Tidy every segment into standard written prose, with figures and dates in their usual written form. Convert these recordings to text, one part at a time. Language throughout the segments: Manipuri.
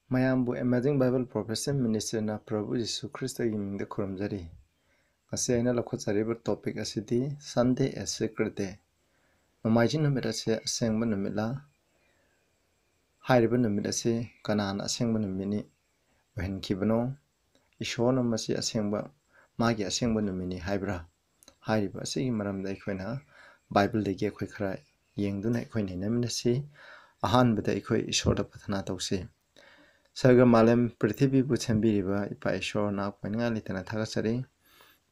ꯃꯌꯥꯝꯕꯨ ꯑꯦꯃꯦꯖꯤꯡ ꯕꯥꯏꯕꯜ ꯄ꯭ꯔꯣꯐꯦꯁꯟ ꯃꯤꯅꯤꯁꯇꯔꯅ ꯄ꯭ꯔꯚꯨ ꯌꯤꯁꯨ ꯈ꯭ꯔꯤꯁꯇꯒꯤ ꯃꯤꯡꯗ ꯈꯨꯔꯨꯝꯖꯔꯤ꯫ ꯉꯁꯤ ꯑꯩꯅ ꯂꯧꯈꯠꯆꯔꯤꯕ ꯇꯣꯄꯤꯛ ꯑꯁꯤꯗꯤ ꯁꯟꯗꯦ ꯑꯦ ꯁꯦꯀ꯭ꯔꯦꯠ ꯗꯦ꯫ ꯅꯣꯡꯃꯥꯏꯖꯤꯡ ꯅꯨꯃꯤꯠ ꯑꯁꯤ ꯑꯁꯦꯡꯕ ꯅꯨꯃꯤꯠꯂꯥ? ꯍꯥꯏꯔꯤꯕ ꯅꯨꯃꯤꯠ ꯑꯁꯤ ꯀꯅꯥꯅ ꯑꯁꯦꯡꯕ ꯅꯨꯃꯤꯠꯅꯤ ꯑꯣꯏꯍꯟꯈꯤꯕꯅꯣ? ꯏꯁꯣꯔꯅ ꯃꯁꯤ ꯃꯥꯒꯤ ꯑꯁꯦꯡꯕ ꯅꯨꯃꯤꯠꯅꯤ ꯍꯥꯏꯕ꯭ꯔꯥ? ꯍꯥꯏꯔꯤꯕ ꯑꯁꯤꯒꯤ ꯃꯔꯝꯗ ꯑꯩꯈꯣꯏꯅ ꯕꯥꯏꯕꯜꯗꯒꯤ ꯑꯩꯈꯣꯏ ꯈꯔ ꯌꯦꯡꯗꯨꯅ ꯑꯩꯈꯣꯏ ꯅꯩꯅꯃꯤꯟꯅꯁꯤ꯫ ꯑꯍꯥꯟꯕꯗ ꯑꯩꯈꯣꯏ ꯏꯁꯣꯔꯗ ꯄ꯭ꯔꯊꯅꯥ ꯇꯧꯁꯤ꯫ ꯁꯔꯒ ꯃꯥꯂꯦꯝ ꯄ꯭ꯔꯤꯊꯤꯕꯤꯕꯨ ꯁꯦꯝꯕꯤꯔꯤꯕ ꯏꯄꯥ ꯏꯁꯣꯔ ꯅꯍꯥꯛ ꯄꯥꯏꯅꯤꯡꯉꯥꯏ ꯂꯩꯇꯅ ꯊꯥꯒꯠꯆꯔꯤ꯫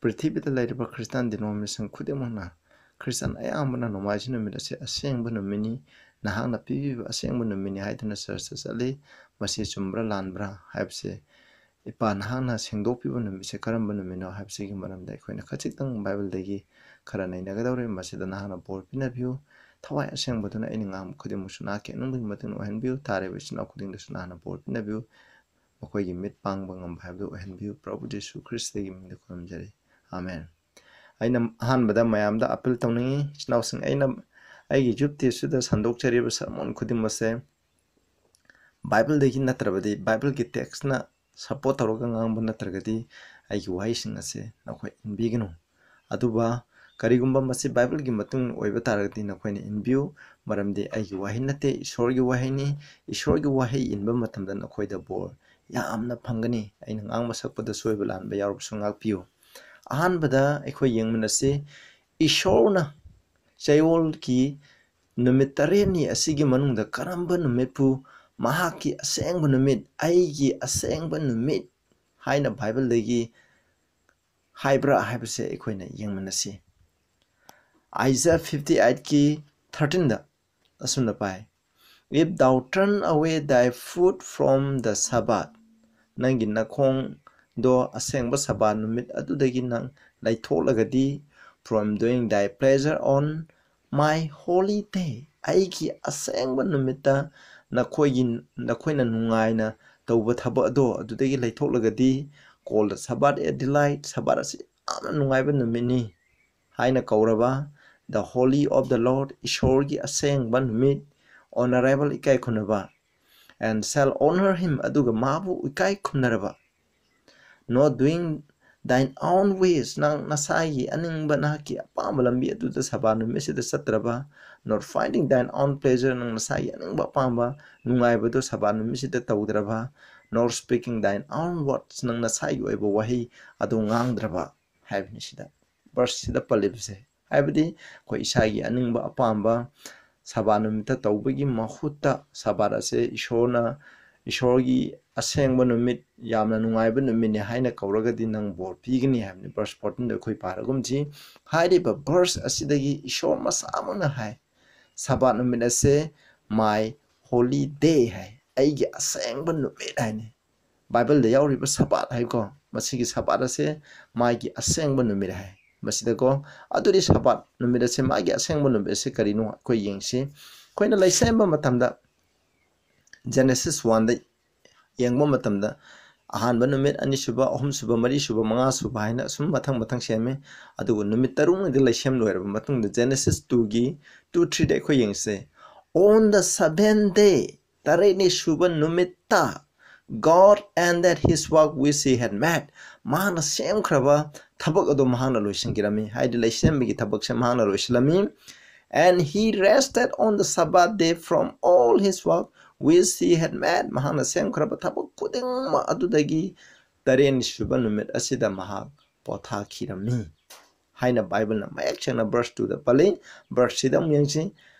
ꯄ꯭ꯔꯤꯊꯤꯕꯤꯗ ꯂꯩꯔꯤꯕ ꯈ꯭ꯔꯤꯁꯇꯥꯟ ꯗꯤꯅꯣꯃꯤꯅꯦꯁꯟ ꯈꯨꯗꯤꯡꯃꯛꯅ ꯈ꯭ꯔꯤꯁꯇꯥꯟ ꯑꯌꯥꯝꯕꯅ ꯅꯣꯡꯃꯥꯏꯖꯤꯡ ꯅꯨꯃꯤꯠ ꯑꯁꯤ ꯑꯁꯦꯡꯕ ꯅꯨꯃꯤꯠꯅꯤ, ꯅꯍꯥꯛꯅ ꯄꯤꯕꯤꯕ ꯑꯁꯦꯡꯕ ꯅꯨꯃꯤꯠꯅꯤ ꯍꯥꯏꯗꯨꯅ ꯆꯔꯆꯇ ꯆꯠꯂꯤ꯫ ꯃꯁꯤ ꯆꯨꯝꯕ꯭ꯔꯥ ꯂꯥꯟꯕ꯭ꯔꯥ ꯍꯥꯏꯕꯁꯦ ꯏꯄꯥ ꯅꯍꯥꯛꯅ ꯁꯦꯡꯗꯣꯛꯄꯤꯕ ꯅꯨꯃꯤꯠꯁꯦ ꯀꯔꯝꯕ ꯅꯨꯃꯤꯠꯅꯣ ꯍꯥꯏꯕꯁꯤꯒꯤ ꯃꯔꯝꯗ ꯑꯩꯈꯣꯏꯅ ꯈꯖꯤꯛꯇꯪ ꯕꯥꯏꯕꯜꯗꯒꯤ ꯈꯔ ꯅꯩꯅꯒꯗꯧꯔꯦ꯫ ꯃꯁꯤꯗ ꯅꯍꯥꯛꯅ ꯕꯣꯔ ꯄꯤꯅꯕꯤꯌꯨ꯫ ꯊꯋꯥꯏ ꯑꯁꯦꯡꯕꯗꯨꯅ ꯑꯩꯅ ꯉꯥꯡꯕ ꯈꯨꯗꯤꯡꯃꯛꯁꯨ ꯅꯍꯥꯛꯀꯤ ꯑꯅꯤꯡꯕꯒꯤ ꯃꯇꯨꯡ ꯑꯣꯏꯍꯟꯕꯤꯌꯨ꯫ ꯇꯥꯔꯤꯕ ꯏꯆꯤꯟ ꯏꯅꯥꯎ ꯈꯨꯗꯤꯡꯗꯁꯨ ꯅꯍꯥꯛꯅ ꯕꯣꯔ ꯄꯤꯅꯕꯤꯌꯨ, ꯃꯈꯣꯏꯒꯤ ꯃꯤꯠ ꯄꯥꯡꯕ ꯉꯝꯕ ꯍꯥꯏꯕꯗꯨ ꯑꯣꯏꯍꯟꯕꯤꯌꯨ꯫ ꯄ꯭ꯔꯚꯨ ꯌꯤꯁꯨ ꯈ꯭ꯔꯤꯁꯇꯒꯤ ꯃꯤꯡꯗ ꯈꯨꯔꯨꯝꯖꯔꯤ, ꯑꯥꯃꯦꯟ꯫ ꯑꯩꯅ ꯑꯍꯥꯟꯕꯗ ꯃꯌꯥꯝꯗ ꯑꯄꯤꯜ ꯇꯧꯅꯤꯡꯉꯤ, ꯏꯆꯤꯟ ꯏꯅꯥꯎꯁꯤꯡ, ꯑꯩꯒꯤ ꯌꯨꯇ꯭ꯌꯨꯕꯇ ꯁꯟꯗꯣꯛꯆꯔꯤꯕ ꯁꯔꯃꯣꯟ ꯈꯨꯗꯤꯡꯃꯛꯁꯦ ꯕꯥꯏꯕꯜꯗꯒꯤ ꯅꯠꯇ꯭ꯔꯕꯗꯤ, ꯕꯥꯏꯕꯜꯒꯤ ꯇꯦꯛꯁꯅ ꯁꯄꯣꯔꯠ ꯇꯧꯔꯒ ꯉꯥꯡꯕ ꯅꯠꯇ꯭ꯔꯒꯗꯤ ꯑꯩꯒꯤ ꯋꯥꯍꯩꯁꯤꯡ ꯑꯁꯦ ꯅꯈꯣꯏ ꯏꯟꯕꯤꯒꯅꯨ꯫ ꯑꯗꯨꯒ ꯀꯔꯤꯒꯨꯝꯕ ꯃꯁꯤ ꯕꯥꯏꯕꯜꯒꯤ ꯃꯇꯨꯡ ꯑꯣꯏꯕ ꯇꯥꯔꯒꯗꯤ ꯅꯈꯣꯏꯅ ꯏꯟꯕꯤꯌꯨ, ꯃꯔꯝꯗꯤ ꯑꯩꯒꯤ ꯋꯥꯍꯩ ꯅꯠꯇꯦ, ꯏꯁꯣꯔꯒꯤ ꯋꯥꯍꯩꯅꯤ꯫ ꯏꯁꯣꯔꯒꯤ ꯋꯥꯍꯩ ꯏꯟꯕ ꯃꯇꯝꯗ ꯅꯈꯣꯏꯗ ꯕꯣꯔ ꯌꯥꯝꯅ ꯐꯪꯒꯅꯤ꯫ ꯑꯩꯅ ꯉꯥꯡꯕ ꯁꯛꯄꯗ ꯁꯣꯏꯕ ꯂꯥꯟꯕ ꯌꯥꯎꯔꯕꯁꯨ ꯉꯥꯛꯄꯤꯌꯨ꯫ ꯑꯍꯥꯟꯕꯗ ꯑꯩꯈꯣꯏ ꯌꯦꯡꯃꯤꯟꯅꯁꯤ, ꯏꯁꯣꯔꯅ ꯆꯌꯣꯜꯒꯤ ꯅꯨꯃꯤꯠ 9ꯅꯤ ꯑꯁꯤꯒꯤ ꯃꯅꯨꯡꯗ ꯀꯔꯝꯕ ꯅꯨꯃꯤꯠꯄꯨ ꯃꯍꯥꯛꯀꯤ ꯑꯁꯦꯡꯕ ꯅꯨꯃꯤꯠ, ꯑꯩꯒꯤ ꯑꯁꯦꯡꯕ ꯅꯨꯃꯤꯠ ꯍꯥꯏꯅ ꯕꯥꯏꯕꯜꯗꯒꯤ ꯍꯥꯏꯕ꯭ꯔꯥ ꯍꯥꯏꯕꯁꯦ ꯑꯩꯈꯣꯏꯅ ꯌꯦꯡꯃꯤꯟꯅꯁꯤ꯫ ꯑꯥꯏꯖꯥꯌꯥ 58:13ꯗ ꯑꯁꯨꯝꯅ ꯄꯥꯏ, If thou turn away thy foot from the Sabbath, ꯅꯪꯒꯤ ꯅꯈꯣꯡꯗꯣ ꯑꯁꯦꯡꯕ ꯁꯕꯥꯠ ꯅꯨꯃꯤꯠ ꯑꯗꯨꯗꯒꯤ ꯅꯪ ꯂꯩꯊꯣꯛꯂꯒꯗꯤ, from doing thy pleasure on my holy day, ꯑꯩꯒꯤ ꯑꯁꯦꯡꯕ ꯅꯨꯃꯤꯠꯇ ꯅꯈꯣꯏꯅ ꯅꯨꯡꯉꯥꯏꯅ ꯇꯧꯕ ꯊꯕꯛ ꯑꯗꯨꯗꯒꯤ ꯂꯩꯊꯣꯛꯂꯒꯗꯤ, call the Sabbath a delight, ꯁꯕꯥꯠ ꯑꯁꯤ ꯌꯥꯝꯅ ꯅꯨꯡꯉꯥꯏꯕ ꯅꯨꯃꯤꯠꯅꯤ ꯍꯥꯏꯅ ꯀꯧꯔꯕ, the holy of the Lord, ꯏꯁꯣꯔꯒꯤ ꯑꯁꯦꯡꯕ ꯅꯨꯃꯤꯠ, honorable ꯏꯀꯥꯏ ꯈꯨꯝꯅꯕ, and shall honor him, ꯑꯗꯨꯒ ꯃꯥꯕꯨ ꯏꯀꯥꯏ ꯈꯨꯝꯅꯔꯕ, not doing thine own ways, ꯅꯪ ꯅꯁꯥꯒꯤ ꯑꯅꯤꯡꯕ ꯅꯍꯥꯛꯀꯤ ꯑꯄꯥꯝꯕ ꯂꯝꯕꯤ ꯑꯗꯨꯗ ꯁꯕꯥꯠ ꯅꯨꯃꯤꯠꯁꯤꯗ ꯆꯠꯇ꯭ꯔꯕ, not finding thine own pleasure, ꯅꯪ ꯅꯁꯥꯒꯤ ꯑꯅꯤꯡꯕ ꯑꯄꯥꯝꯕ ꯅꯨꯡꯉꯥꯏꯕꯗꯣ ꯁꯕꯥꯠ ꯅꯨꯃꯤꯠꯁꯤꯗ ꯇꯧꯗ꯭ꯔꯕ, nor speaking thine own words, ꯅꯪ ꯅꯁꯥꯒꯤ ꯑꯣꯏꯕ ꯋꯥꯍꯩ ꯑꯗꯨ ꯉꯥꯡꯗ꯭ꯔꯕ ꯍꯥꯏꯕꯅꯤ꯫ ꯁꯤꯗ ꯚꯔꯁꯁꯤꯗ ꯄꯜꯂꯤꯕꯁꯦ ꯍꯥꯏꯕꯗꯤ ꯑꯩꯈꯣꯏ ꯏꯁꯥꯒꯤ ꯑꯅꯤꯡꯕ ꯑꯄꯥꯝꯕ ꯁꯕꯥꯠ ꯅꯨꯃꯤꯠꯇ ꯇꯧꯕꯒꯤ ꯃꯍꯨꯠꯇ, ꯁꯕꯥꯠ ꯑꯁꯦ ꯏꯁꯣꯔꯒꯤ ꯑꯁꯦꯡꯕ ꯅꯨꯃꯤꯠ, ꯌꯥꯝꯅ ꯅꯨꯡꯉꯥꯏꯕ ꯅꯨꯃꯤꯠꯅꯤ ꯍꯥꯏꯅ ꯀꯧꯔꯒꯗꯤ ꯅꯪ ꯕꯣꯔ ꯄꯤꯒꯅꯤ ꯍꯥꯏꯕꯅꯤ꯫ ꯚꯔꯁ 14ꯗ ꯑꯩꯈꯣꯏ ꯄꯥꯔꯒꯨꯝꯁꯤ꯫ ꯍꯥꯏꯔꯤꯕ ꯚꯔꯁ ꯑꯁꯤꯗꯒꯤ ꯏꯁꯣꯔ ꯃꯁꯥꯃꯛꯅ ꯍꯥꯏ, ꯁꯕꯥꯠ ꯅꯨꯃꯤꯠ ꯑꯁꯦ ꯃꯥꯏ ꯍꯣꯂꯤ ꯗꯦ ꯍꯥꯏ, ꯑꯩꯒꯤ ꯑꯁꯦꯡꯕ ꯅꯨꯃꯤꯠ ꯍꯥꯏꯅꯤ꯫ ꯕꯥꯏꯕꯜꯗ ꯌꯥꯎꯔꯤꯕ ꯁꯕꯥꯠ ꯍꯥꯏꯀꯣ, ꯃꯁꯤꯒꯤ ꯁꯕꯥꯠ ꯑꯁꯦ ꯃꯥꯒꯤ ꯑꯁꯦꯡꯕ ꯅꯨꯃꯤꯠ ꯍꯥꯏ ꯃꯁꯤꯗꯀꯣ꯫ ꯑꯗꯨꯗꯤ ꯁꯕꯥꯠ ꯅꯨꯃꯤꯠ ꯑꯁꯦ ꯃꯥꯒꯤ ꯑꯁꯦꯡꯕ ꯅꯨꯃꯤꯠ ꯑꯁꯦ ꯀꯔꯤꯅꯣ ꯑꯩꯈꯣꯏ ꯌꯦꯡꯁꯤ꯫ ꯑꯩꯈꯣꯏꯅ ꯂꯩꯁꯦꯝꯕ ꯃꯇꯝꯗ ꯖꯦꯅꯦꯁꯤꯁ 1ꯗ ꯌꯦꯡꯕ ꯃꯇꯝꯗ ꯑꯍꯥꯟꯕ ꯅꯨꯃꯤꯠ, ꯑꯅꯤꯁꯨꯕ, ꯑꯍꯨꯝꯁꯨꯕ, ꯃꯔꯤꯁꯨꯕ, ꯃꯉꯥꯁꯨꯕ ꯍꯥꯏꯅ ꯑꯁꯨꯝ ꯃꯊꯪ ꯁꯦꯝꯃꯤ꯫ ꯑꯗꯨꯒ ꯅꯨꯃꯤꯠ 3ꯅꯤꯗ ꯂꯩꯁꯦꯝ ꯂꯣꯏꯔꯕ ꯃꯇꯨꯡꯗ ꯖꯦꯅꯦꯁꯤꯁ 2:2-3ꯗ ꯑꯩꯈꯣꯏ ꯌꯦꯡꯁꯦ, On the 7th day, 8ꯅꯤ ꯁꯨꯕ ꯅꯨꯃꯤꯠꯇ, God ended his work which he had made, ꯃꯍꯥꯛꯅ ꯁꯦꯝꯈ꯭ꯔꯕ ꯊꯕꯛ ꯑꯗꯨ ꯃꯍꯥꯛꯅ ꯂꯣꯏꯁꯤꯟꯈꯤꯔꯝꯃꯤ, ꯍꯥꯏꯗꯤ ꯂꯩꯁꯦꯝꯕꯒꯤ ꯊꯕꯛꯁꯦ ꯃꯍꯥꯛꯅ ꯂꯣꯏꯁꯤꯜꯂꯝꯃꯤ꯫ And he rested on the Sabbath day from all his work which he had made, ꯃꯍꯥꯛꯅ ꯁꯦꯝꯈ꯭ꯔꯕ ꯊꯕꯛ ꯈꯨꯗꯤꯡꯃꯛ ꯑꯗꯨꯗꯒꯤ 8ꯅꯤ ꯁꯨꯕ ꯅꯨꯃꯤꯠ ꯑꯁꯤꯗ ꯃꯍꯥꯛ ꯄꯣꯊꯥꯈꯤꯔꯝꯃꯤ ꯍꯥꯏꯅ ꯕꯥꯏꯕꯜꯅ ꯃꯌꯦꯛ ꯁꯦꯡꯅ ꯚꯔꯁ 2ꯗ ꯄꯜꯂꯤ꯫ ꯚꯔꯁ 3ꯗ ꯑꯃꯨꯛ ꯌꯦꯡꯁꯤ,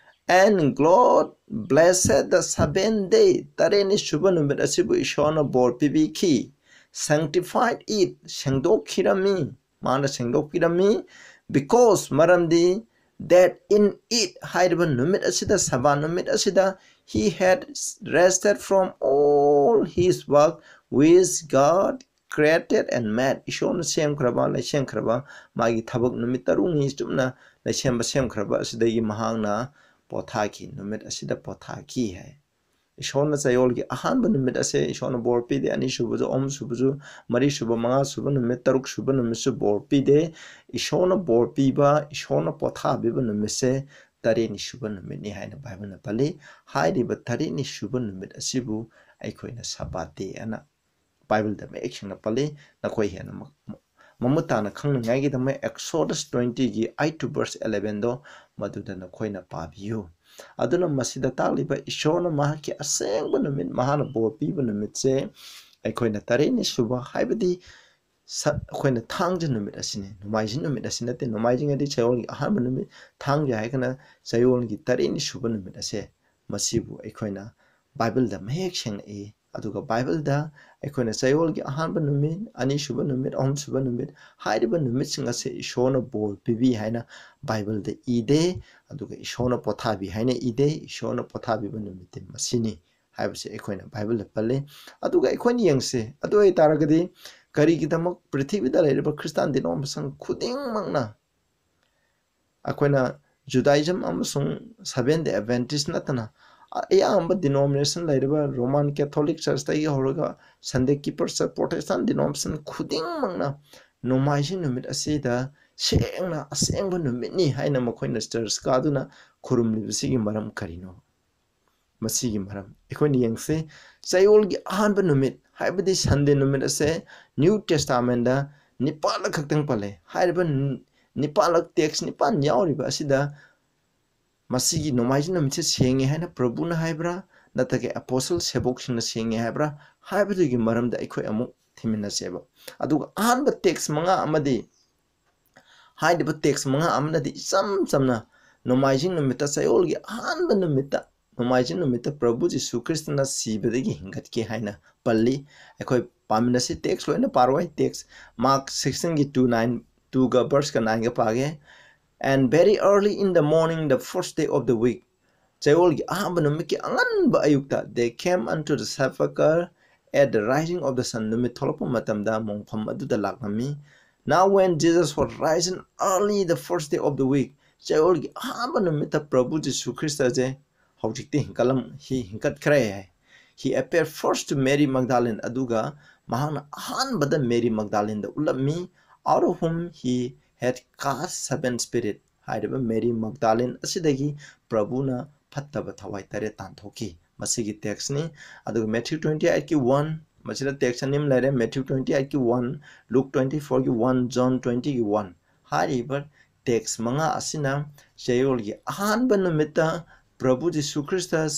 And God blessed the 7th day, 8ꯅꯤ ꯁꯨꯕ ꯅꯨꯃꯤꯠ ꯑꯁꯤꯕꯨ ꯏꯁꯣꯔꯅ ꯕꯣꯔ ꯄꯤꯕꯤꯈꯤ, sanctified it, ꯁꯦꯡꯗꯣꯛꯈꯤꯔꯝꯃꯤ, ꯃꯥꯅ ꯁꯦꯡꯗꯣꯛꯄꯤꯔꯝꯃꯤ, because ꯃꯔꯝꯗꯤ that in it, ꯍꯥꯏꯔꯤꯕ ꯅꯨꯃꯤꯠ ꯑꯁꯤꯗ, ꯁꯕꯥꯠ ꯅꯨꯃꯤꯠ ꯑꯁꯤꯗ, he had rested from all his work which God created and made, ꯏꯁꯣꯔꯅ ꯁꯦꯝꯈ꯭ꯔꯕ, ꯂꯩꯁꯦꯝꯈ꯭ꯔꯕ ꯃꯥꯒꯤ ꯊꯕꯛ ꯅꯨꯃꯤꯠ 6ꯅꯤ ꯆꯨꯝꯅ ꯁꯦꯝꯈ꯭ꯔꯕ ꯑꯁꯤꯗꯒꯤ ꯃꯍꯥꯛꯅ ꯄꯣꯊꯥꯈꯤ, ꯅꯨꯃꯤꯠ ꯑꯁꯤꯗ ꯄꯣꯊꯥꯈꯤ ꯍꯥꯏ꯫ ꯏꯁꯣꯔꯅ ꯆꯌꯣꯜꯒꯤ ꯑꯍꯥꯟꯕ ꯅꯨꯃꯤꯠ ꯑꯁꯦ ꯏꯁꯣꯔꯅ ꯕꯣꯔ ꯄꯤꯗꯦ, ꯑꯅꯤꯁꯨꯕꯁꯨ, ꯑꯍꯨꯝꯁꯨꯕꯁꯨ, ꯃꯔꯤꯁꯨꯕ, ꯃꯉꯥꯁꯨꯕ ꯅꯨꯃꯤꯠ, 6ꯁꯨꯕ ꯅꯨꯃꯤꯠꯁꯨ ꯕꯣꯔ ꯄꯤꯗꯦ꯫ ꯏꯁꯣꯔꯅ ꯕꯣꯔ ꯄꯤꯕ, ꯏꯁꯣꯔꯅ ꯄꯣꯊꯥꯕꯤꯕ ꯅꯨꯃꯤꯠꯁꯦ 8ꯅꯤ ꯁꯨꯕ ꯅꯨꯃꯤꯠꯅꯤ ꯍꯥꯏꯅ ꯕꯥꯏꯕꯜꯅ ꯄꯜꯂꯤ꯫ ꯍꯥꯏꯔꯤꯕ 8ꯅꯤ ꯁꯨꯕ ꯅꯨꯃꯤꯠ ꯑꯁꯤꯕꯨ ꯑꯩꯈꯣꯏꯅ ꯁꯕꯥꯠ ꯗꯦ ꯑꯅ ꯕꯥꯏꯕꯜꯗ ꯃꯌꯦꯛ ꯁꯦꯡꯅ ꯄꯜꯂꯤ ꯅꯈꯣꯏ ꯍꯦꯟꯅ ꯃꯃꯨꯠ ꯇꯥꯅ ꯈꯪꯅꯤꯡꯉꯥꯏꯒꯤꯗꯃꯛ ꯑꯦꯛꯁꯣꯗꯁ 20ꯒꯤ 8 to verse 11ꯗꯣ ꯃꯗꯨꯗ ꯅꯈꯣꯏꯅ ꯄꯥꯕꯤꯌꯨ ꯑꯗꯨꯅ ꯃꯁꯤꯗ ꯇꯥꯛꯂꯤꯕ ꯏꯁꯣꯔꯅ ꯃꯍꯥꯛꯀꯤ ꯑꯁꯦꯡꯕ ꯅꯨꯃꯤꯠ ꯃꯍꯥꯛꯅ ꯕꯣꯔ ꯄꯤꯕ ꯅꯨꯃꯤꯠꯁꯦ ꯑꯩꯈꯣꯏꯅ ꯇꯔꯦꯠꯅꯤ ꯁꯨꯕ ꯍꯥꯏꯕꯗꯤ ꯑꯩꯈꯣꯏꯅ ꯊꯥꯡꯖ ꯅꯨꯃꯤꯠ ꯑꯁꯤꯅꯤ ꯅꯣꯡꯃꯥꯏꯖꯤꯡ ꯅꯨꯃꯤꯠ ꯑꯁꯤ ꯅꯠꯇꯦ ꯅꯣꯡꯃꯥꯏꯖꯤꯡ ꯑꯗꯤ ꯆꯌꯣꯜꯒꯤ ꯑꯍꯥꯟꯕ ꯅꯨꯃꯤꯠ ꯊꯥꯡꯖ ꯍꯥꯏꯒꯅ ꯆꯌꯣꯜꯒꯤ ꯇꯔꯦꯠꯅꯤ ꯁꯨꯕ ꯅꯨꯃꯤꯠ ꯑꯁꯦ ꯃꯁꯤꯕꯨ ꯑꯩꯈꯣꯏꯅ ꯕꯥꯏꯕꯜꯗ ꯃꯌꯦꯛ ꯁꯦꯡꯅ ꯏ ꯑꯗꯨꯒ ꯕꯥꯏꯕꯜꯗ ꯑꯩꯈꯣꯏꯅ ꯆꯌꯣꯜꯒꯤ ꯑꯍꯥꯟꯕ ꯅꯨꯃꯤꯠ ꯑꯅꯤꯁꯨꯕ ꯅꯨꯃꯤꯠ ꯑꯍꯨꯝꯁꯨꯕ ꯅꯨꯃꯤꯠ ꯍꯥꯏꯔꯤꯕ ꯅꯨꯃꯤꯠꯁꯤꯡ ꯑꯁꯤ ꯏꯁꯣꯔꯅ ꯕꯣꯔ ꯄꯤꯕꯤ ꯍꯥꯏꯅ ꯕꯥꯏꯕꯜꯗ ꯏꯗꯦ ꯑꯗꯨꯒ ꯏꯁꯣꯔꯅ ꯄꯣꯊꯥꯕꯤ ꯍꯥꯏꯅ ꯏꯗꯦ ꯏꯁꯣꯔꯅ ꯄꯣꯊꯥꯕꯤꯕ ꯅꯨꯃꯤꯠꯇꯤ ꯃꯁꯤꯅꯤ ꯍꯥꯏꯕꯁꯦ ꯑꯩꯈꯣꯏꯅ ꯕꯥꯏꯕꯜꯗ ꯄꯜꯂꯤ ꯑꯗꯨꯒ ꯑꯩꯈꯣꯏꯅ ꯌꯦꯡꯁꯤ ꯑꯗꯨ ꯑꯣꯏꯇꯥꯔꯒꯗꯤ ꯀꯔꯤꯒꯤꯗꯃꯛ ꯄ꯭ꯔꯤꯊꯤꯕꯤꯗ ꯂꯩꯔꯤꯕ ꯈ꯭ꯔꯤꯁꯇꯥꯟ ꯗꯤꯅꯣꯃꯤꯅꯦꯁꯟ ꯈꯨꯗꯤꯡꯃꯛꯅ ꯑꯩꯈꯣꯏꯅ ꯖꯨꯗꯥꯏꯖꯝ ꯑꯃꯁꯨꯡ ꯁꯚꯦꯟ ꯗꯦ ꯑꯦꯗꯚꯦꯟꯇꯤꯁ ꯅꯠꯇꯅ ꯑꯌꯥꯝꯕ ꯗꯤꯅꯣꯃꯤꯅꯦꯁꯟ ꯂꯩꯔꯤꯕ ꯔꯣꯃꯥꯟ ꯀꯦꯊꯣꯂꯤꯛ ꯆꯔꯆꯇꯒꯤ ꯍꯧꯔꯒ ꯁꯟꯗꯦ ꯀꯤꯄꯔ ꯆꯔꯆ ꯄ꯭ꯔꯣꯇꯦꯁꯇꯥꯟ ꯗꯤꯅꯣꯃꯤꯅꯦꯁꯟ ꯈꯨꯗꯤꯡꯃꯛꯅ ꯅꯣꯡꯃꯥꯏꯖꯤꯡ ꯅꯨꯃꯤꯠ ꯑꯁꯤꯗ ꯁꯦꯡꯅ ꯑꯁꯦꯡꯕ ꯅꯨꯃꯤꯠꯅꯤ ꯍꯥꯏꯅ ꯃꯈꯣꯏꯅ ꯆꯔꯆ ꯀꯥꯗꯨꯅ ꯈꯨꯔꯨꯝꯂꯤꯕꯁꯤꯒꯤ ꯃꯔꯝ ꯀꯔꯤꯅꯣ ꯃꯁꯤꯒꯤ ꯃꯔꯝ ꯑꯩꯈꯣꯏꯅ ꯌꯦꯡꯁꯤ ꯆꯌꯣꯜꯒꯤ ꯑꯍꯥꯟꯕ ꯅꯨꯃꯤꯠ ꯍꯥꯏꯕꯗꯤ ꯁꯟꯗꯦ ꯅꯨꯃꯤꯠ ꯑꯁꯦ ꯅ꯭ꯌꯨ ꯇꯦꯁꯇꯥꯃꯦꯟꯗ ꯅꯤꯄꯥꯜꯂꯛ ꯈꯛꯇꯪ ꯄꯜꯂꯦ ꯍꯥꯏꯔꯤꯕ ꯅꯤꯄꯥꯜꯂꯛ ꯇꯦꯛꯁ ꯅꯤꯄꯥꯜ ꯌꯥꯎꯔꯤꯕ ꯑꯁꯤꯗ ꯃꯁꯤꯒꯤ ꯅꯣꯡꯃꯥꯏꯖꯤꯡ ꯅꯨꯃꯤꯠꯁꯦ ꯁꯦꯡꯉꯦ ꯍꯥꯏꯅ ꯄ꯭ꯔꯚꯨꯅ ꯍꯥꯏꯕ꯭ꯔꯥ ꯅꯠꯇ꯭ꯔꯒ ꯑꯦꯄꯣꯁꯜ ꯁꯦꯕꯣꯛꯁꯤꯡꯅ ꯁꯦꯡꯉꯦ ꯍꯥꯏꯕ꯭ꯔꯥ ꯍꯥꯏꯕꯗꯨꯒꯤ ꯃꯔꯝꯗ ꯑꯩꯈꯣꯏ ꯑꯃꯨꯛ ꯊꯤꯃꯤꯟꯅꯁꯦꯕ ꯑꯗꯨꯒ ꯑꯍꯥꯟꯕ ꯇꯦꯛꯁ ꯃꯉꯥ ꯑꯃꯗꯤ ꯍꯥꯏꯔꯤꯕ ꯇꯦꯛꯁ ꯃꯉꯥ ꯑꯃꯅꯗꯤ ꯏꯆꯝ ꯆꯝꯅ ꯅꯣꯡꯃꯥꯏꯖꯤꯡ ꯅꯨꯃꯤꯠꯇ ꯆꯌꯣꯜꯒꯤ ꯑꯍꯥꯟꯕ ꯅꯨꯃꯤꯠꯇ ꯅꯣꯡꯃꯥꯏꯖꯤꯡ ꯅꯨꯃꯤꯠꯇ ꯄ꯭ꯔꯚꯨ ꯖꯤꯁꯨ ꯈ꯭ꯔꯤꯁꯇꯅ ꯁꯤꯕꯗꯒꯤ ꯍꯤꯡꯒꯠꯀꯦ ꯍꯥꯏꯅ ꯄꯜꯂꯤ ꯑꯩꯈꯣꯏ ꯄꯥꯃꯤꯟꯅꯁꯤ ꯇꯦꯛꯁ ꯂꯣꯏꯅ ꯄꯥꯔꯣꯏ ꯇꯦꯛꯁ ꯃꯥꯔꯛ 16ꯒꯤ 2:9ꯒ ꯚꯔꯁꯀ 9ꯒ ꯄꯥꯒꯦ and very early in the morning the first day of the week chayolgi ahamba numiki anganba ayukta they came unto the sepulchre at the rising of the sun numit tholopa matamda mongpham aduda laknami now when Jesus was rising early the first day of the week chayolgi ahamba numita prabhu Jesus Christ je hawjikti hinkalam hi hinkat khre he appeared first to Mary Magdalene aduga mahana ahanbada Mary Magdalene da ulami out of whom he had cast 7 spirit hairiba Mary Magdalene asidagi prabhuna phattaba thawai tare tanthoki masigi text ni aduga Matthew 28 ki 1 masida text anim lare Matthew 28 ki 1 Luke 24 ki 1 John 20 ki 1 hairiba text manga asina chayol gi ahanba numita prabhu Jesu Christus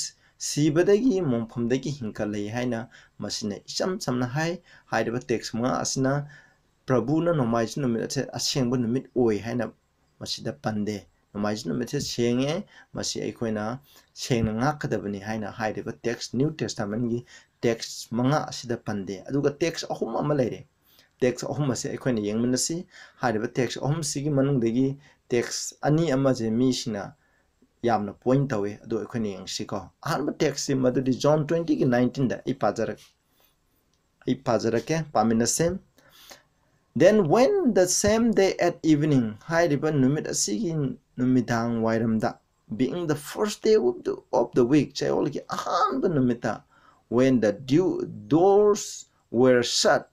sibadagi momphamdagi hinkalai haina masina icham chamna hairiba text manga asina Prabhuna nomaijin numit asengba numit oi haina masida pande nomaijin numit senge masi aikoina sengna ngakadabani haina hairiba text New Testament gi text manga asida pande aduga text ahum ama leire text ahum ase aikoina yengmanasi hairiba text ahum sigi manungdagi text ani ama je mi sina yamna point tawe adu aikoina yengsiko ahanba text si madudi John 20 ki 19 da ipajarake paminase Then when the same day at evening, hairiba numit asigi numidang wairamda, being the first day of the week, chayolgi ahanba numita, when the doors were shut,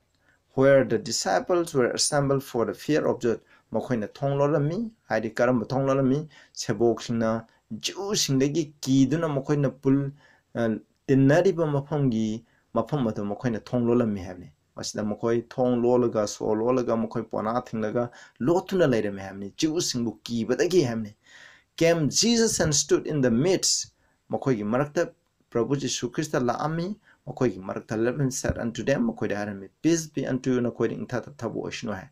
where the disciples were assembled for the fear of God, makoina thonglolami, hairi karamba thonglolami, seboksingna Jew-singdagi kiduna makoina pul tinnariba mafam adu makoina thonglolami habni. Masida mokoi thong lolaga so lolaga mokoi pona thinglaga lotuna leirame hamni Jew-singbu kibadagi hamni came Jesus and stood in the midst mokoi gi marakta Prabhu Jesu Christ laami mokoi gi marakta leben said unto them mokoi da harami peace be unto you nakoi ing tha thabu oshno hai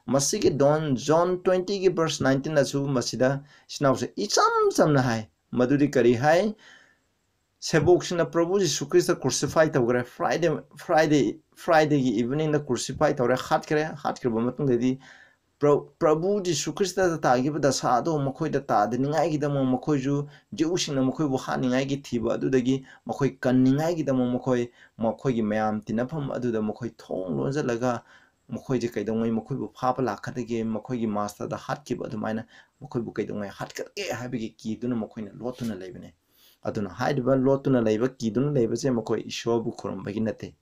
masigi don John 20 gi verse 19 asu masida snawse icham chamna hai madudi kari hai Seboksina Prabhu Jesu Christ crucified tawgre Friday evening the crucified tawre hatkre bamatung dedi Prabhu Jesu Christ da tagi da sado makoi da ta de ningai gi da mo makoi ju Jeusina makoi bu ha ningai gi thiba adu dagi makoi kan ningai gi da mo makoi gi mayam tinafam adu da makoi thong lonja laga makoi je kaidongai makoi bu pha pa lakhadage makoi gi master da hatki ba du maina makoi bu kaidongai hatkare habigi ki duna makoi na lotuna leibene aduna haidba lotuna leiba kiduna leiba je makoi ishobu khurambagi nate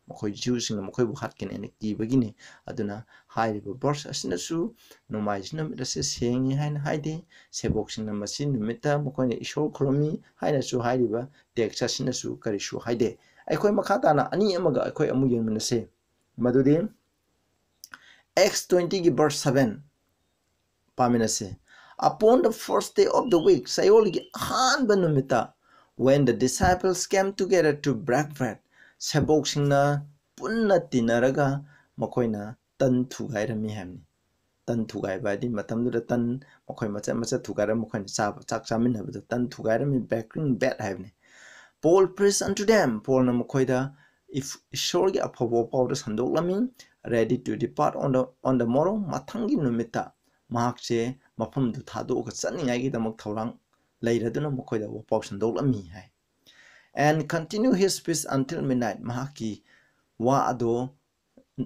makoi Jew-sing makoi bu hatken ene kibagini aduna haidba verse asinasu nomaijina mitase sengi haina haide seboksing masi numita makoi ne ishor khurami haina su haidba text asinasu karishu haide ꯑꯩꯈꯣꯏ ꯃꯈꯥ ꯇꯥꯅ ꯑꯅꯤ ꯑꯃꯒ ꯑꯩꯈꯣꯏ ꯑꯃꯨꯛ ꯌꯦꯡꯃꯤꯟꯅꯁꯤ ꯃꯗꯨꯗꯤ Acts 20 ꯒꯤ verse 7 पामिनसे upon the first day of the week sayol gi ahanba numita when the disciples came together to break bread sebok singna punna tinaraga makoina tan thugairami hamni tan thugai badi matamduda tan makoi macha macha thugaira makoina chak chamin habdu tan thugairami baking bed havni Paul preached unto them Paul na makoida if ishorgi aphobo powder sandoklami ready to depart on the morrow mathangi numita mahakse mafam du thado ka chaningai gi damak thorang leiraduna makoida wapau sandoklami hai and continue his speech until midnight mahaki wa ado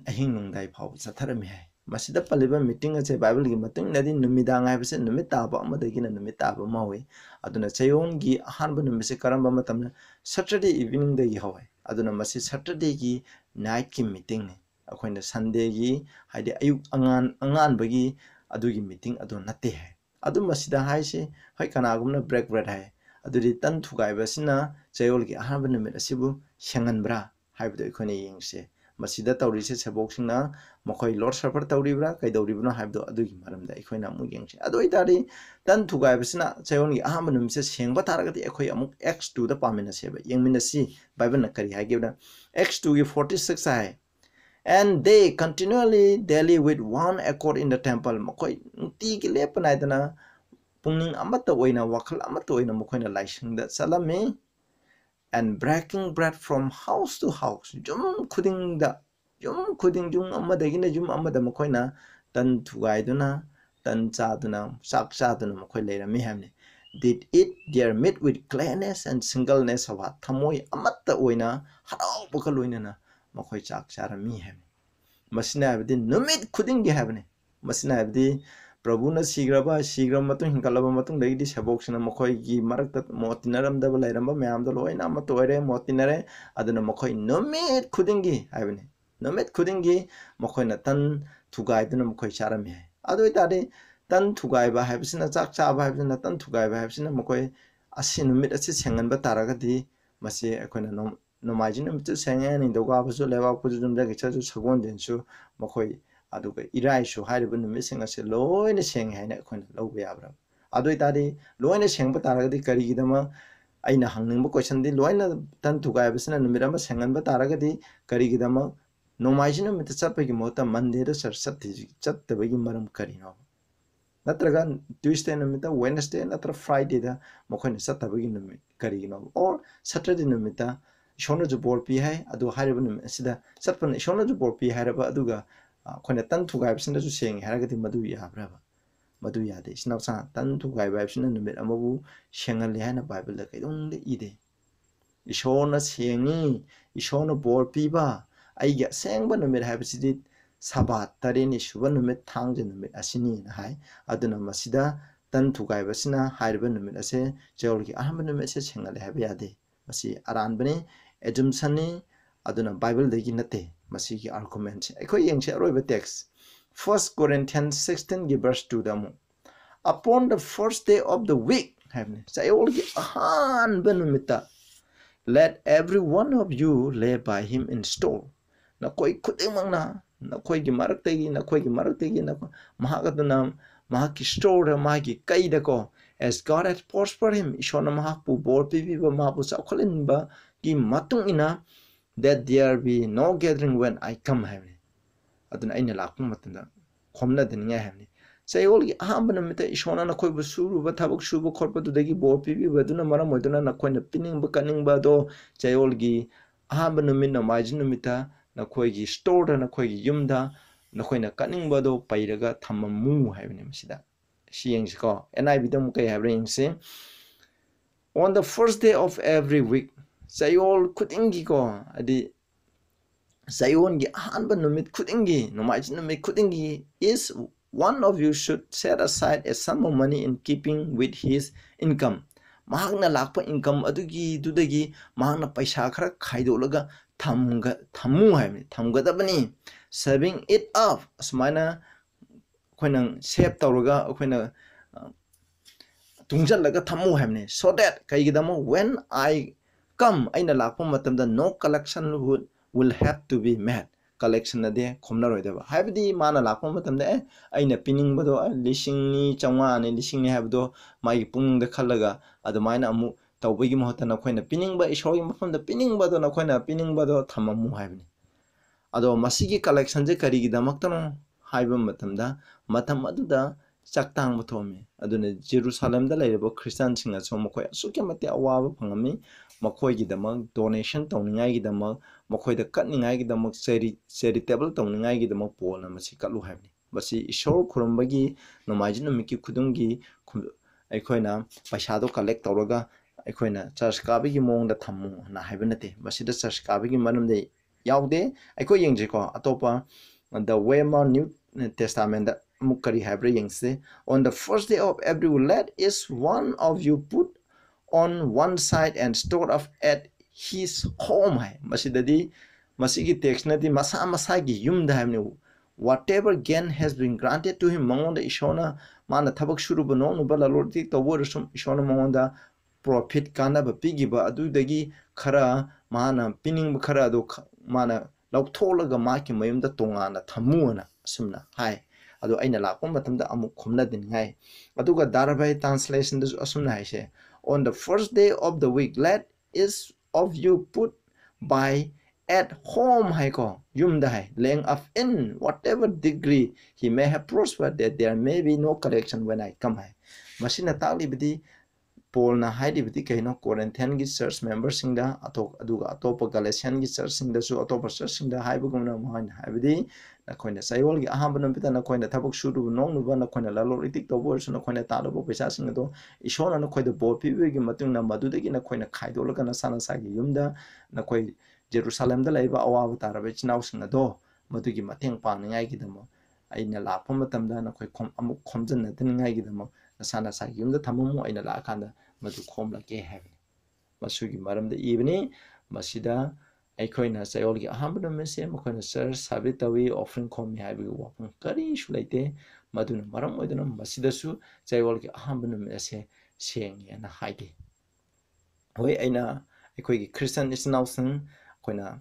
ahing nungdai phau chatharami hai masida paliba meeting ase bible gi matung nadi numidang hai base numit taba amadagi na numit taba mawi aduna chayon gi ahanba numise karamba matamna Saturday evening da gi hawai aduna masi Saturday gi night ki meeting ne akoina Sunday gi haide ayuk angan bagi adugi meeting adu natte hai adu masida haise hoi kanagumna break bread hai aduri tan thugai basina chayol gi ahanba numit asibu senganbra haibdo ikone yengse masida tawrise seboksingna makhoi lord server tawribra kai dawribna haibdo adugi maramda ikoina mu yengse adu itari tan thugai basina chayon gi ahanba numse sengba taragati ekhoi amuk x2 da pamina seba yengmina si bible na kari hagebda x2 gi 46 hai and they continually daily with one accord in the temple makhoi ti gi lepanaidana pungning amata oina wakhal amata oina makhoina laisingda salame and breaking bread from house to house jum khuding jum amadagina jum amada makhoina tan thugaiduna tan chaduna sak chaduna makhoi leirami hamne did it their meat with cleanness and singleness of heart thamoi amata oina harau bakaloina na makhoi chak charami hamne masina abdi numit khuding gi hamne masina abdi Prabhuna sigraba matung hinkalaba matung dagi di saboksina makhoi gi marakta motinaram da balairam ba mayam da loina matoire motinare aduna makhoi numit khudingi haibne numit khudingi makhoi na tan thugai duna makhoi charami hai adoi tade tan thugai ba haibsina chak cha ba haibsina tan thugai ba haibsina makhoi asi numit asi sengan ba taraga di masi akoina nomaijin numit sengan ni doga basu lewa pujum da gicha ju sagon densu makhoi aduga iraisu haribu numising ase loina seng haina khona lawbe abra adoi tadi loina sengba taragadi kari gidama aina hangningba question di loina tan thugai basna numirama senganba taragadi kari gidama nomaijina mit chapagi mota mandera sar satti chattabagi maram karino natraga Tuesday numita Wednesday natra Friday da mokhoina chattabagi numit karino or Saturday numita ishona ju bor pi hai adu haribu numit sida chatpan ishona ju bor pi haraba aduga khone tan thugai basna ju seng haragati madu yabra madu yade snapsa tan thugai basna numit amabu sengali haina bible da kaidong de ide ishona sengi ishona bor piba aiga sengba numit habsidi sabat tarini suba numit thangje numit asini na hai aduna masida tan thugai basna hariba numit ase jawlgi ahamba numit se sengali habe yade masi aranbani assumption ni aduna bible degi nate masigi argument aikoi yengse aroiba text 1 Corinthians 16 gi verse 2 damu upon the first day of the week havne sayolgi ahan banumita let every one of you lay by him in store na koi khudimangna na koi gi maraktegi na mahagaduna mahaki store mahaki kaida ko as God has prospered him ishona mahapu bor pibi mahapu sakholin ba ki matung ina that there be no gathering when I come havne aduna aina lakpu matanda khomna diniya havne sayol gi ahamba namita ishona na khoi busuru ba thabuk subu khorpa du dagi bor pibi baduna mara moiduna na khoi na pining ba kaning ba do sayol gi ahamba namina majin namita na khoi gi store na khoi gi yumda na khoi na kaning ba do pairaga thamamu havne masida siyeng ko NIV dam kai havring se on the first day of every week sayol khudingi ko adi sayon gi ahanba numit khudingi nomaijin numit khudingi is one of you should set aside a sum of money in keeping with his income mahakna lakpa income adugi dudagi mahakna paisa khara khaidolaga thamu haibni thamgadabani saving it up asmana khoina save tawraga khoina tungjallaga thamu haibni so that kaigidamo when I come aina lakpa matamda no collection will have to be met collection ade khomna roidaba haibdi mana lakpa matamda aina pining bado lising ni changwa ni lising ni habdo mai pung da khalaga adumaina amu tawbigi mohta na khoina pining ba ishogi mafamda pining bado na khoina pining bado thamamu haibni ado masigi collection je kari gi damaktano haiba matamda matam aduda chaktang bathomi aduna Jerusalem da lairabo Christian singa so mokoi asuke mate awaba phangami mokoi gi damak donation tawningai gi damak mokoi da katningai gi damak charitable tawningai gi damak pol na masi katlu haibni basi ishor khurumbagi nomaijin miki khudungi aikoina paisa do collect tawraga aikoina church kabigi mongda thammu na haibnate basi da church kabigi manamde yaude aiko yengje ko atopa the Weimar New Testament mukari habra yengse on the first day of every let is one of you put on one side and store up at his home hai masidadi masigi text nadi masa masagi yumda hamne whatever gain has been granted to him mangonda ishona mana thabak shuru bano no bala lordi tawor sum ishona mangonda profit kana ba pigiba adudagi khara mana pining khara do mana lautolaga maki mayumda tongana thamuana sumna hai ado aina lakpa matamda amuk khomna din ngai aduga Darbai translation das asumna hai se on the first day of the week let is of you put by at home hai ko yumda hai laying up in whatever degree he may have prospered that there may be no correction when I come hai masina tali bidi Paul na haidi biti kaino Corinthian gi church members singda aduga atopa Galatian gi church singda su atopa church singda haibugumna mohan haibidi na koina sayol gi ahamba nampita na koina thabak shuru nong nuba na koina lalo itik tobo su na koina talo pesa singda do ishona na koida bo pibe gi matung na madu gi na koina khaidol kana sana sagi yumda na koi Jerusalem da laiba awabu tarabe chinaw singda do madu gi mateng pangai gi damo aina lakpa matamda na koi amuk khomjan na tingai gi damo sana sa yumda thamamu aina la khanda madu khomla ke habi masugi maramda ibni masida aikoina sayol gi ahambna mese makoina sir sabitawi offering khomi habi wapun kari shulaite maduna maram oiduna masida su sayol gi ahambna mese sengi ana haide hoi aina aikoi gi Christian isnausen koina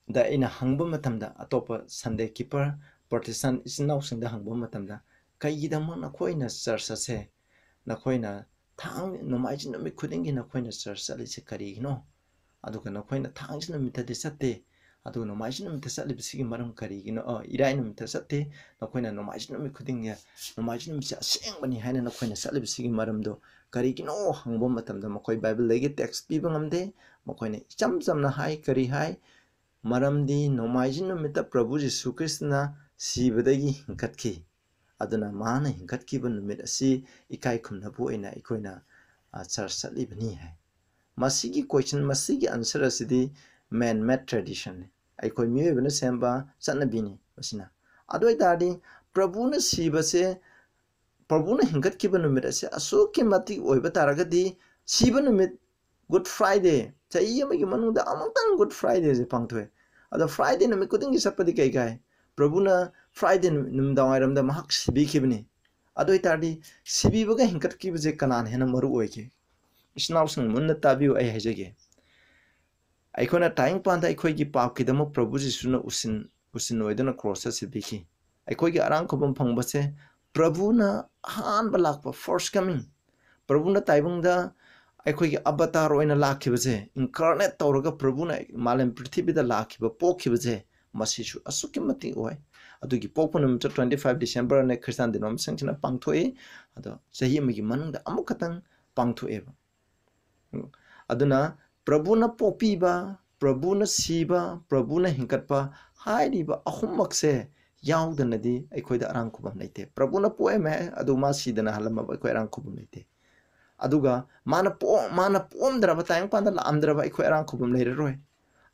da ina hangba matamda atopa Sunday keeper Protestant isnausen da hangba matamda kaigidama na koina church ase na koina thang nomaijin mi khudingi na koina church ali se kari no aduga na koina thangjin mi ta desate adu nomaijin mi ta sali bisigi maram kari no irain mi ta sate na koina nomaijin mi khudingi nomaijin mi seng bani haina na koina sali bisigi maram do kari no hangbo matam da makoi bible legi text pi bangamde makoina cham cham na hai kari hai maram di nomaijin mi ta Prabhu Jesu Krishna sibadagi hinkatki aduna mana hinkatkiba numit asi ikai khumnabu ina ikoina church salibani hai masigi question masigi answer asidi man made tradition aikoi miye bana semba chanabini masina adoi dadi Prabhuna sibase Prabhuna hinkatkiba numit asi asuki mati oiba taragadi siba numit Good Friday chai yamagi manungda amangtang Good Friday je pangthoi ada Friday numit kudingi sapadi kai kai Prabhuna Friday numdawairamda mahak sibi kibni adoi tardi sibi baga hinkat kibje kanan hena maru oike isnausung munna tabiu ai hajege aikona taing panda aikoi gi pap kidamo Prabhu Jisuna usin oidana cross sibi ki aikoi gi arang khobam phangbase Prabhuna han balakpa first coming Prabhuna taibungda aikoi gi avatar oina lakhibaje incarnate tawraga Prabhuna malam prithibida lakhiba pokhibaje masisu asuki mati oi adugi popunum 25 December ne Christian denomination china pangthoi ado sahi magi manungda amukatang pangthoi aduna Prabhuna popiba Prabhuna siba Prabhuna hinkatpa hairiba ahummakse yaudanadi aikoida arang khubam leite Prabhuna poeme adu ma sidana halama aikoi arang khubam leite aduga mana pomdraba tayang panda la amdraba aikoi arang khubam leiroi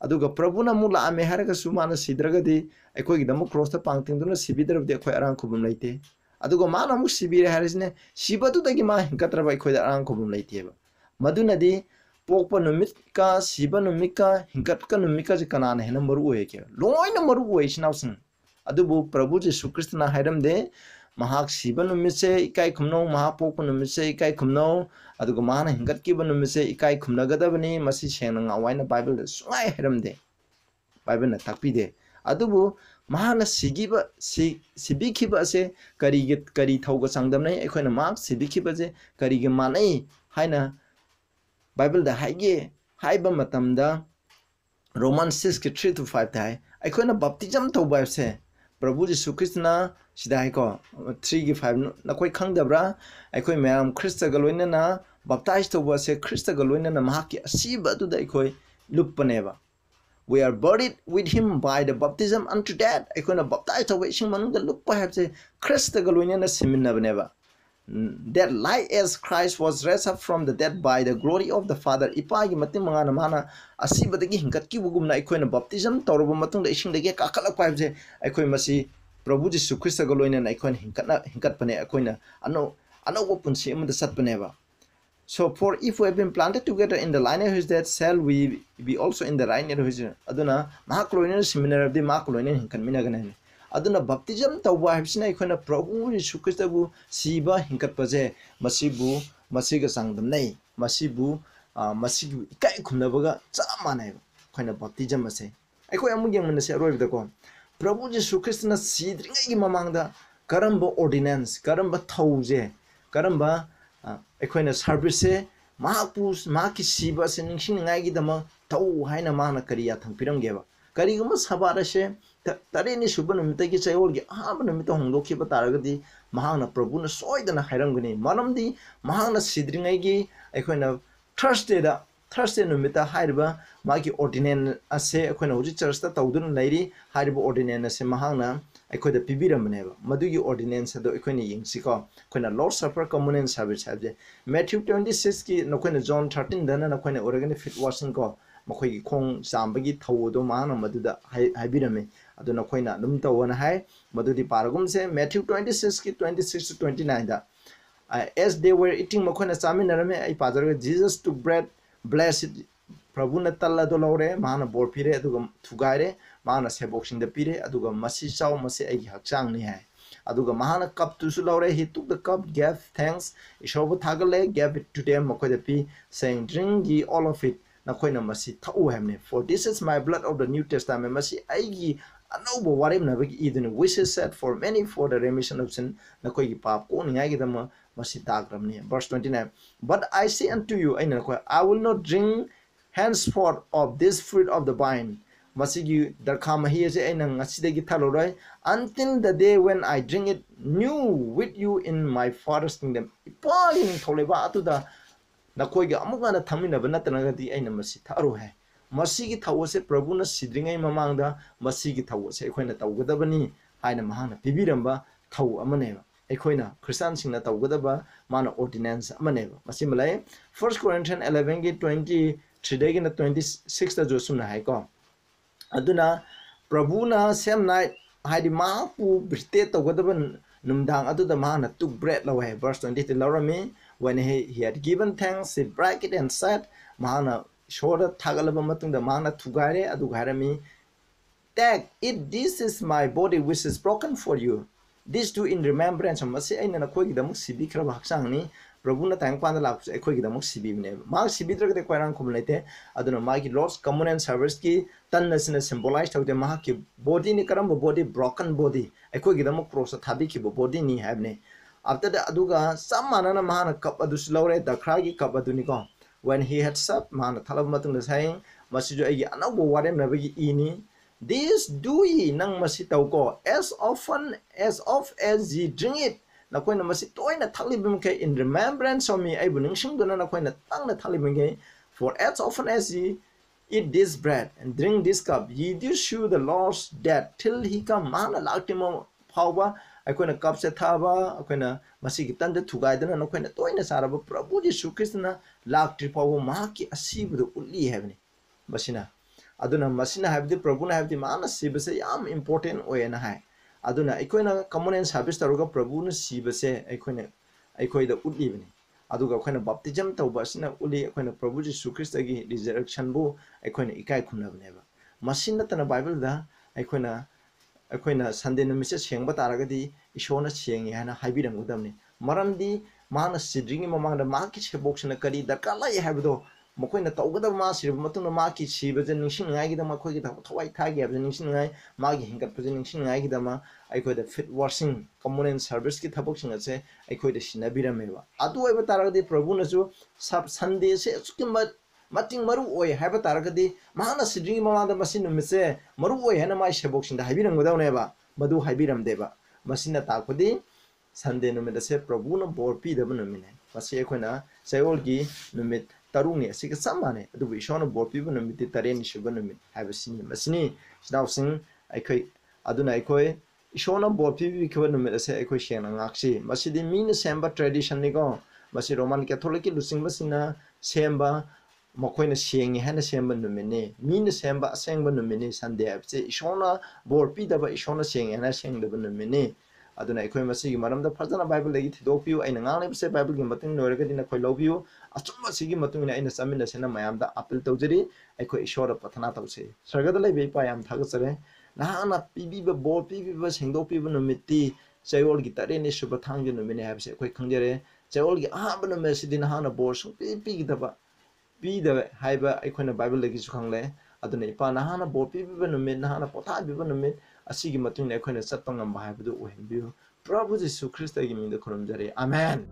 aduga Prabhuna mula ame haraga sumana sidragadi aikoi gi damu cross ta pangtingduna sibidrabdi aikoi arang khubum leite aduga mana mu sibire harisne sibatu dagi ma hinkatraba aikoi da arang khubum leite ba madunadi pokpa numit ka siba numit ka hinkat ka numit ka je kanana hena maru oye ke loina maru oye snausin adubu Prabhu Jesu Krishna hairamde mahak siba numise ikai khumno mahak pokpa numise ikai khumno aduga mahana hingat kiba numise ikai khumna gadabani masi sengna ngawaina Bible da sungai heramde Bible na takpide adubu mahana sigiba sibikiba ase kari thauga sangdamnai aikoina mahak sibikiba je karige manai haina Bible da haige haiba matamda Romans 6 ke 3 to 5 dai aikoina baptism tauba se Prabhu Jisu Krishna sidai ko 3 ke 5 nakoi khangdabra aikoi mayam Krista galoina na baptize tauba se Krista galoina na mahaki asiba tu da aikoi luppaneba we are buried with him by the baptism unto death aikoi na baptize tauba ising manungda luppa habse Krista galoina na siminnabaneba that like as Christ was raised up from the dead by the glory of the Father ipagi mating mangana mana asibadagi hingat ki bugumna aikoina baptism tawraba matungda isingdagi kakalak paibje aikoi masi Prabhu Jisu Krista galoina na aikoina hinkat pane aikoina ano punsi amada satpaneba so for if we have been planted together in the lineage of his death shall we be also in the lineage of his aduna mahakloina similar de mahakloina hinkan minagana aduna baptism tawba habsina ikona Prabhu Jisu Krista bu siba hinkat paje masibu masiga sangdam nei masibu masigu ikai khumnabaga chamanai khoina baptism ase aikoi amu yengmana se roibda ko Prabhu Jisu Krista na sidringai gi mamangda karamba ordinance karamba thauje karamba aikoina service mahapus mahaki siba se ningsing ngai gi dama thau haina mana kariya thangpiramgeba kariguma sabara se tareni suba numitagi chayolgi ahaba numita hongdokhiba taragadi mahangna Prabhuna soidana hairangani manamdi mahangna sidringai gi aikoina Thursday numita hairiba magi ordinance ase aikoina hoji church ta tawdun lairi hairiba ordinance ase mahangna aikoida pibiramneba madugi ordinance ado aikoina yingsiko aikoina Lord Supper communion service habje Matthew 26 ki nakoina John 13 dana nakoina oragani feet washing ko makhoi khong chambagi thawdo mahangna maduda haibirame aduna khoina dum tawana hai madudi paragum se Matthew 26 ki 26 to 29 da as they were eating makhona chaminarame ai pajar Jesus took bread blessed it Prabhu na talla do lore mahana bor pire aduga thugaire mahana seboxing da pire aduga masi chaw masi ai hakchang ni hai aduga mahana cup tu su lore he took the cup gave thanks ishobu thagale gave it to them makhoi pi saying drink ye all of it na khoina masi thau hamne for this is my blood of the New Testament masi aigi anobo warim na bagi idun which is set for many for the remission of sin na koi gi pap ko ningai gi dama masi tagram ni verse 29 but I say unto you I will not drink henceforth of this fruit of the vine masi gi darkhama hi ase aina ngasida gi thaloroi until the day when I drink it new with you in my father's kingdom ipalin tholeba atuda na koi gi amuga na thamina bana tanagadi aina masi tharu hai masigi thawase Prabhu na sidringai mamangda masigi thawase ekhoina tawgadabani haina mahana pibiramba thaw amaneba ekhoina Christian singna tawgadaba mana ordinance amaneba masimalai 1 Corinthians 11 gi 23 dagi na 26 da josumna haiko aduna Prabhu na same night haidi mapu birte tawgadaban numdang aduda mahana took bread lawe verse 23 lawrami when he had given thanks he broke it and said mahana shoda thagalaba matungda mahana thugare adu gharami take it this is my body which is broken for you this do in remembrance of masi aina na khoi gidamuk sibi khra baksang ni Prabhu na tang panda lak khoi gidamuk sibi ne ma sibi drag de kwairang khum lete aduna magi Lord's communion service ki tan na sina symbolize thaude ma ki body ni karam body broken body khoi gidamuk cross thabi ki body ni have ne after the aduga samana na mahana cup adu slore da khra cup adu ni ko when he had supped man thalab matung da saying masijo agi anabu warem na bagi ini this do ye nang masi tauko as often as ye drink it na koina masi toina thalibim ke in remembrance of me ai buning sing dona na koina tang na thalibim ke for as often as ye eat this bread and drink this cup ye do show the Lord's death till he come mana laktimo power akoina cup se thaba akoina masi gitan de thugai dana na koina toina saraba Prabhu Jisu Krishna lak tripawo mahaki asibu uli hebni basina aduna masina habdi Prabhu na habdi mana sibase yam important oyena hai aduna akoina communion service taruga Prabhu na sibase akoida uli bni aduga akoina baptism tauba sina uli akoina Prabhu Jisu Krishna gi resurrection bu akoina ikai khumna bneba masina tana Bible da akoina ꯑꯩꯈꯣꯏꯅ ꯁꯟꯗꯦ ꯅꯨꯃꯤꯠꯁꯦ ꯁꯦꯡꯕ ꯇꯥꯔꯒꯗꯤ ꯏꯁꯣꯔꯅ ꯁꯦꯡꯉꯦ ꯍꯥꯏꯅ ꯍꯥꯏꯕꯤꯔꯝꯒꯗꯕꯅꯤ ꯃꯔꯝꯗꯤ ꯃꯥꯅ ꯁꯤꯗ꯭ꯔꯤꯉꯩ ꯃꯃꯥꯡꯗ ꯃꯍꯥꯛꯀꯤ ꯁꯦꯕꯣꯛꯁꯤꯅ ꯀꯔꯤ ꯗꯔꯀꯥꯔ ꯂꯩ ꯍꯥꯏꯕꯗꯣ ꯃꯈꯣꯏꯅ ꯇꯧꯒꯗꯕ ꯃꯥ ꯁꯤꯔꯕ ꯃꯇꯨꯡꯗ ꯃꯍꯥꯛꯀꯤ ꯁꯤꯕꯁꯦ ꯅꯤꯡꯁꯤꯡꯅꯤꯡꯉꯥꯏꯒꯤꯗꯃꯛ ꯑꯩꯈꯣꯏꯒꯤ ꯊꯋꯥꯏ ꯊꯥꯒꯤ ꯍꯥꯏꯕꯁꯦ ꯅꯤꯡꯁꯤꯡꯅꯤꯡꯉꯥꯏ ꯃꯥꯒꯤ ꯍꯤꯡꯒꯠꯄꯁꯦ ꯅꯤꯡꯁꯤꯡꯅꯤꯡꯉꯥꯏꯒꯤꯗꯃꯛ ꯑꯩꯈꯣꯏꯗ ꯐꯤꯠ ꯋꯥꯁꯤꯡ ꯀꯝꯃꯨꯅꯦꯜ ꯁꯔꯚꯤꯁꯀꯤ ꯊꯕꯛꯁꯤꯡ ꯑꯁꯦ ꯑꯩꯈꯣꯏꯗ ꯁꯤꯟꯅꯕꯤꯔꯝꯃꯦꯕ ꯑꯗꯨ ꯑꯣꯏꯕ ꯇꯥꯔꯒꯗꯤ ꯄ꯭ꯔꯚꯨꯅꯁꯨ ꯁꯟꯗꯦꯁꯦ ꯑꯁꯨꯛꯀꯤ ꯃꯇꯤꯡ ꯃꯔꯨ ꯑꯣꯏ ꯍꯥꯏꯕ ꯇꯥꯔꯒꯗꯤ ꯃꯍꯥꯛꯅ ꯁꯤꯗ꯭ꯔꯤꯉꯩ ꯃꯃꯥꯡꯗ ꯃꯁꯤ ꯅꯨꯃꯤꯠꯁꯦ ꯃꯔꯨ ꯑꯣꯏ ꯍꯥꯏꯅ ꯃꯥꯒꯤ ꯁꯦꯕꯣꯛꯁꯤꯡꯗ ꯍꯥꯏꯕꯤꯔꯝꯒꯗꯕꯅꯦꯕ ꯃꯗꯨ ꯍꯥꯏꯕꯤꯔꯝꯗꯦꯕ ꯃꯁꯤꯅ ꯇꯥꯛꯄꯗꯤ ꯁꯟꯗꯦ ꯅꯨꯃꯤꯠ ꯑꯁꯦ ꯄ꯭ꯔꯚꯨꯅ ꯕꯣꯔ ꯄꯤꯗꯕ ꯅꯨꯃꯤꯠꯅꯦ ꯃꯁꯤ ꯑꯩꯈꯣꯏꯅ ꯆꯌꯣꯜꯒꯤ ꯅꯨꯃꯤꯠ ꯇꯔꯨꯛꯅꯤ ꯑꯁꯤꯒ ꯆꯞ ꯃꯥꯟꯅꯩ ꯑꯗꯨꯕꯨ ꯏꯁꯣꯔꯅ ꯕꯣꯔ ꯄꯤꯕ ꯅꯨꯃꯤꯠꯇꯤ ꯇꯔꯦꯠꯅꯤ ꯁꯨꯕ ꯅꯨꯃꯤꯠ ꯍꯥꯏꯕꯁꯤꯅꯤ ꯃꯁꯤꯅꯤ ꯏꯆꯤꯟꯅꯥꯎꯁꯤꯡ ꯑꯩꯈꯣꯏ ꯑꯗꯨꯅ ꯑꯩꯈꯣꯏ ꯏꯁꯣꯔꯅ ꯕꯣꯔ ꯄꯤꯕꯤꯈꯤꯕ ꯅꯨꯃꯤꯠ ꯑꯁꯦ ꯑꯩꯈꯣꯏ ꯁꯦꯡꯅ ꯉꯥꯛꯁꯤ ꯃꯁꯤꯗꯤ ꯃꯤꯅ ꯁꯦꯝꯕ ꯇ꯭ꯔꯦꯗꯤꯁꯟꯅꯤꯀꯣ ꯃꯁꯤ ꯔꯣꯃꯥꯟ ꯀꯦꯊꯣꯂꯤꯛꯀꯤ ꯂꯨꯆꯤꯡꯕꯁꯤꯡꯅ ꯁꯦꯝꯕ ꯃꯈꯣꯏꯅ ꯁꯦꯡꯉꯤ ꯍꯥꯏꯅ ꯁꯦꯝꯕ ꯅꯨꯃꯤꯠꯅꯤ ꯃꯤꯅ ꯁꯦꯝꯕ ꯑꯁꯦꯡꯕ ꯅꯨꯃꯤꯠꯅꯤ ꯁꯟꯗꯦ ꯍꯥꯏꯕꯁꯤ ꯏꯁꯣꯔꯅ ꯕꯣꯔ ꯄꯤꯗꯕ ꯏꯁꯣꯔꯅ ꯁꯦꯡꯉꯤ ꯍꯥꯏꯅ ꯁꯦꯡꯗꯕ ꯅꯨꯃꯤꯠꯅꯤ ꯑꯗꯨꯅ ꯑꯩꯈꯣꯏ ꯃꯁꯤꯒꯤ ꯃꯔꯝꯗ ꯐꯖꯅ ꯕꯥꯏꯕꯜꯗꯒꯤ ꯊꯤꯗꯣꯛꯄꯤꯌꯨ ꯑꯩꯅ ꯉꯥꯡꯂꯤꯕꯁꯦ ꯕꯥꯏꯕꯜꯒꯤ ꯃꯇꯨꯡ ꯏꯟꯅ ꯑꯣꯏꯔꯒꯗꯤ ꯅꯈꯣꯏ ꯂꯧꯕꯤꯌꯨ ꯑꯆꯨꯝꯕꯁꯤꯒꯤ ꯃꯇꯨꯡ ꯏꯟꯅ ꯑꯩꯅ ꯆꯠꯃꯤꯟꯅꯁꯦꯅ ꯃꯌꯥꯝꯗ ꯑꯄꯤꯜ ꯇꯧꯖꯔꯤ ꯑꯩꯈꯣꯏ ꯏꯁꯣꯔꯗ ꯄ꯭ꯔꯊꯅꯥ ꯇꯧꯁꯤ ꯁꯔꯒꯗ ꯂꯩꯕ ꯏꯄꯥ ꯌꯥꯝ ꯊꯥꯒꯠꯆꯔꯦ ꯅꯍꯥꯛꯅ ꯄꯤꯕꯤꯕ ꯕꯣꯔ ꯄꯤꯕꯤꯕ ꯁꯦꯡꯗꯣꯛꯄꯤꯕ ꯅꯨꯃꯤꯠꯇꯤ ꯆꯌꯣꯜꯒꯤ ꯇꯔꯦꯠꯅꯤ ꯁꯨꯕ ꯊꯥꯡꯖ ꯅꯨꯃꯤꯠꯅꯤ ꯍꯥꯏꯕꯁꯤ ꯑꯩꯈꯣꯏ ꯈꯪꯖꯔꯦ ꯆꯌꯣꯜꯒꯤ ꯑꯍꯥꯟꯕ ꯅꯨꯃꯤꯠ ꯑꯁꯤꯗꯤ ꯅꯍꯥꯛꯅ ꯕꯣꯔ ꯁꯨꯡꯄꯤ ꯄꯤꯗꯕ ꯍꯥꯏꯕ ꯑꯩꯈꯣꯏꯅ ꯕꯥꯏꯕꯜꯗꯒꯤꯁꯨ ꯈꯪꯂꯦ ꯑꯗꯨꯅ ꯏꯄꯥ ꯅꯍꯥꯛꯅ ꯕꯣꯔ ꯄꯤꯕꯤꯕ ꯅꯨꯃꯤꯠ ꯅꯍꯥꯛꯅ ꯄꯣꯊꯥꯕꯤꯕ ꯅꯨꯃꯤꯠ ꯑꯁꯤꯒꯤ ꯃꯇꯨꯡꯗ ꯑꯩꯈꯣꯏꯅ ꯆꯠꯄ ꯉꯝꯕ ꯍꯥꯏꯕꯗꯨ ꯑꯣꯏꯍꯟꯕꯤꯌꯨ ꯄ꯭ꯔꯚꯨ ꯖꯤꯁꯨ ꯈ꯭ꯔꯤꯁꯇꯒꯤ ꯃꯤꯡꯗ ꯈꯨꯔꯨꯝꯖꯔꯤ ꯑꯃꯦꯟ